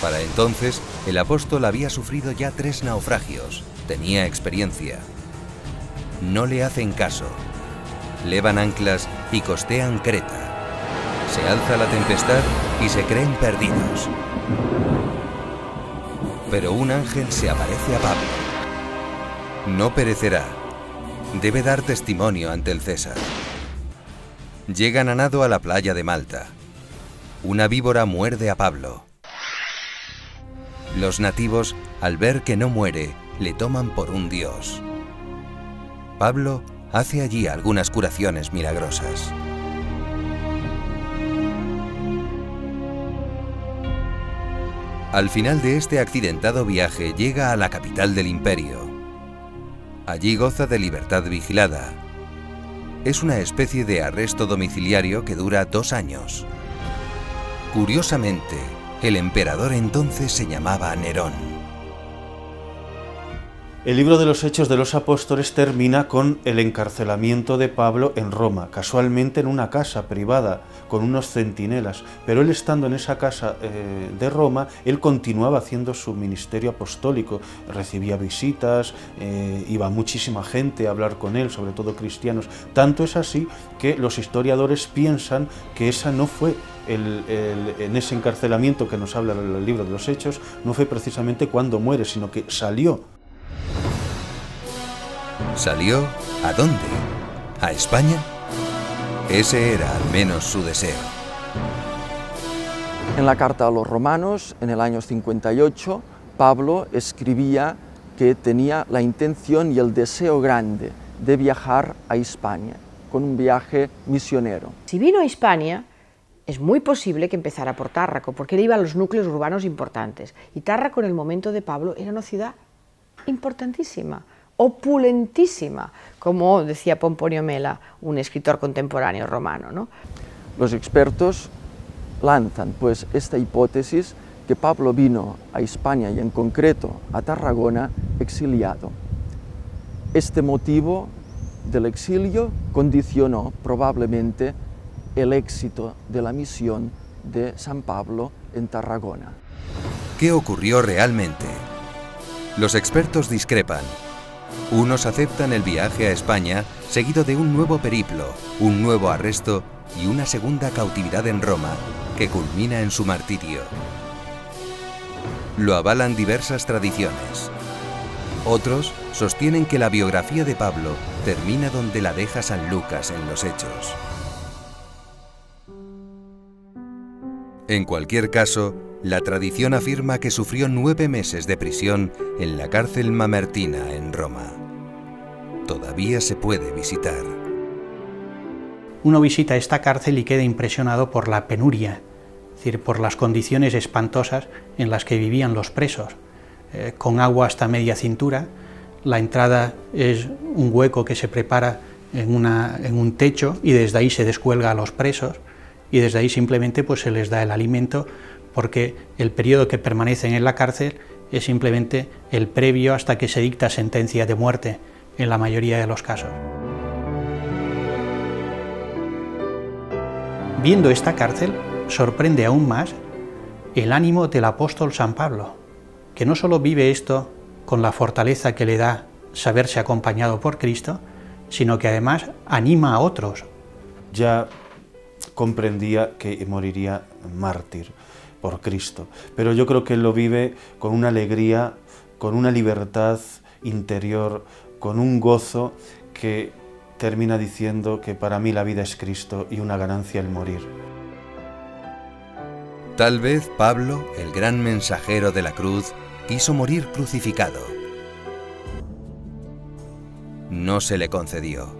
Para entonces, el apóstol había sufrido ya 3 naufragios, tenía experiencia. No le hacen caso. Levan anclas y costean Creta. Se alza la tempestad y se creen perdidos. Pero un ángel se aparece a Pablo. No perecerá. Debe dar testimonio ante el César. Llegan a nado a la playa de Malta. Una víbora muerde a Pablo. Los nativos, al ver que no muere, le toman por un dios. Pablo hace allí algunas curaciones milagrosas. Al final de este accidentado viaje llega a la capital del imperio. Allí goza de libertad vigilada. Es una especie de arresto domiciliario que dura 2 años. Curiosamente, el emperador entonces se llamaba Nerón. El libro de los Hechos de los Apóstoles termina con el encarcelamiento de Pablo en Roma, casualmente en una casa privada, con unos centinelas. Pero él, estando en esa casa de Roma, él continuaba haciendo su ministerio apostólico, recibía visitas, iba muchísima gente a hablar con él, sobre todo cristianos. Tanto es así que los historiadores piensan que esa no fue en ese encarcelamiento que nos habla el libro de los Hechos, no fue precisamente cuando muere, sino que salió. ¿Salió a dónde? ¿A España? Ese era al menos su deseo. En la carta a los romanos, en el año 58, Pablo escribía que tenía la intención y el deseo grande de viajar a España, con un viaje misionero. Si vino a Hispania, es muy posible que empezara por Tárraco, porque él iba a los núcleos urbanos importantes. Y Tárraco en el momento de Pablo era una ciudad importantísima, opulentísima, como decía Pomponio Mela, un escritor contemporáneo romano, ¿no? Los expertos lanzan pues esta hipótesis que Pablo vino a España y en concreto a Tarragona exiliado. Este motivo del exilio condicionó probablemente el éxito de la misión de San Pablo en Tarragona. ¿Qué ocurrió realmente? Los expertos discrepan. Unos aceptan el viaje a España, seguido de un nuevo periplo, un nuevo arresto y una segunda cautividad en Roma, que culmina en su martirio. lo avalan diversas tradiciones. Otros sostienen que la biografía de Pablo termina donde la deja San Lucas en los Hechos. En cualquier caso, la tradición afirma que sufrió 9 meses de prisión en la cárcel Mamertina en Roma. Todavía se puede visitar. Uno visita esta cárcel y queda impresionado por la penuria, es decir, por las condiciones espantosas en las que vivían los presos, con agua hasta media cintura. La entrada es un hueco que se prepara en un techo y desde ahí se descuelga a los presos y desde ahí simplemente pues, se les da el alimento, porque el periodo que permanecen en la cárcel es simplemente el previo hasta que se dicta sentencia de muerte en la mayoría de los casos. Viendo esta cárcel, sorprende aún más el ánimo del apóstol San Pablo, que no solo vive esto con la fortaleza que le da saberse acompañado por Cristo, sino que además anima a otros. Ya comprendía que moriría mártir por Cristo, pero yo creo que él lo vive con una alegría, con una libertad interior, con un gozo que termina diciendo que para mí la vida es Cristo y una ganancia el morir. Tal vez Pablo, el gran mensajero de la cruz, quiso morir crucificado. No se le concedió.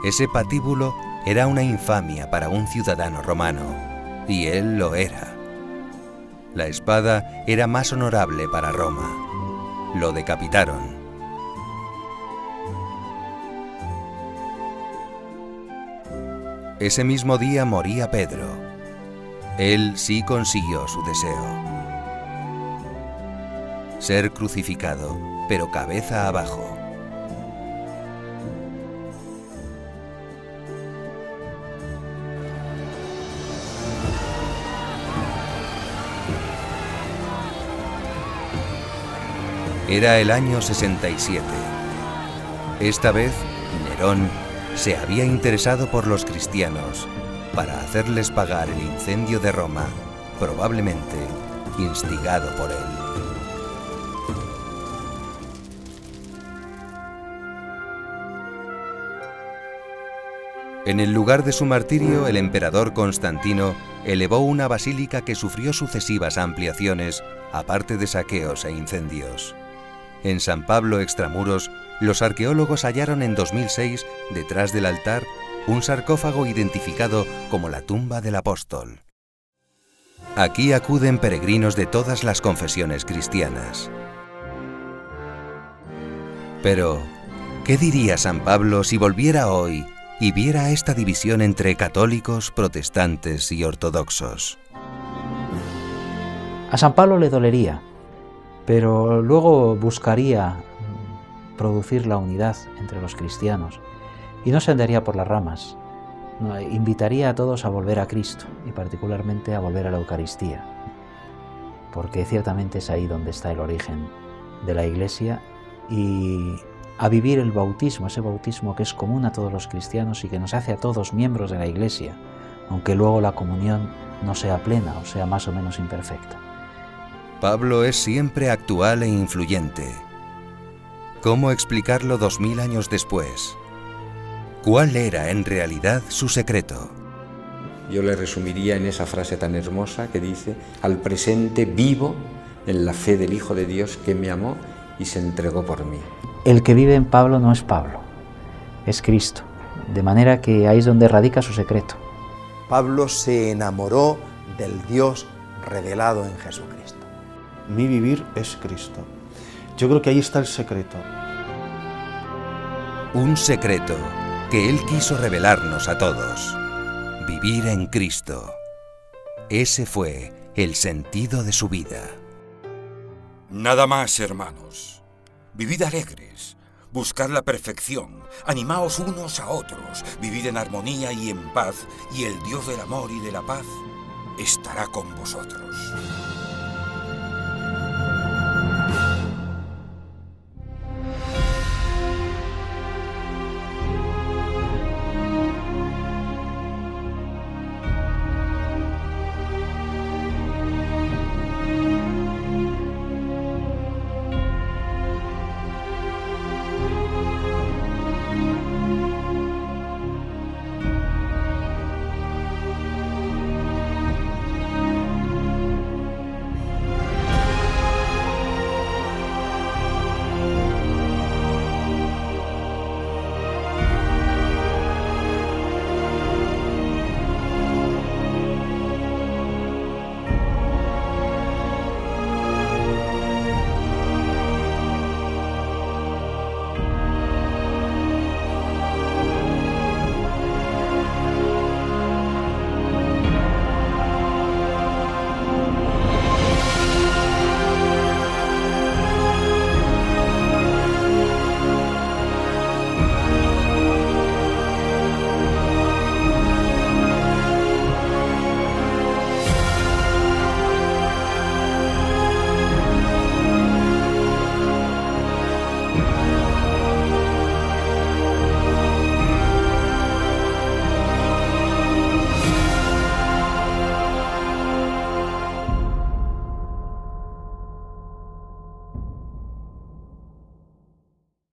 Ese patíbulo era una infamia para un ciudadano romano, y él lo era. La espada era más honorable para Roma. Lo decapitaron. Ese mismo día moría Pedro. Él sí consiguió su deseo. Ser crucificado, pero cabeza abajo. Era el año 67. Esta vez, Nerón se había interesado por los cristianos para hacerles pagar el incendio de Roma, probablemente instigado por él. En el lugar de su martirio, el emperador Constantino elevó una basílica que sufrió sucesivas ampliaciones, aparte de saqueos e incendios. En San Pablo Extramuros, los arqueólogos hallaron en 2006, detrás del altar, un sarcófago identificado como la tumba del apóstol. Aquí acuden peregrinos de todas las confesiones cristianas. Pero, ¿qué diría San Pablo si volviera hoy y viera esta división entre católicos, protestantes y ortodoxos? A San Pablo le dolería, pero luego buscaría producir la unidad entre los cristianos y no se andaría por las ramas. No, invitaría a todos a volver a Cristo y particularmente a volver a la Eucaristía, porque ciertamente es ahí donde está el origen de la Iglesia, y a vivir el bautismo, ese bautismo que es común a todos los cristianos y que nos hace a todos miembros de la Iglesia, aunque luego la comunión no sea plena o sea más o menos imperfecta. Pablo es siempre actual e influyente. ¿Cómo explicarlo 2000 años después? ¿Cuál era en realidad su secreto? Yo le resumiría en esa frase tan hermosa que dice: al presente vivo en la fe del Hijo de Dios que me amó y se entregó por mí. El que vive en Pablo no es Pablo, es Cristo, de manera que ahí es donde radica su secreto. Pablo se enamoró del Dios revelado en Jesucristo. Mi vivir es Cristo. Yo creo que ahí está el secreto. Un secreto que Él quiso revelarnos a todos. Vivir en Cristo. Ese fue el sentido de su vida. Nada más, hermanos. Vivid alegres, buscad la perfección, animaos unos a otros, vivid en armonía y en paz, y el Dios del amor y de la paz estará con vosotros.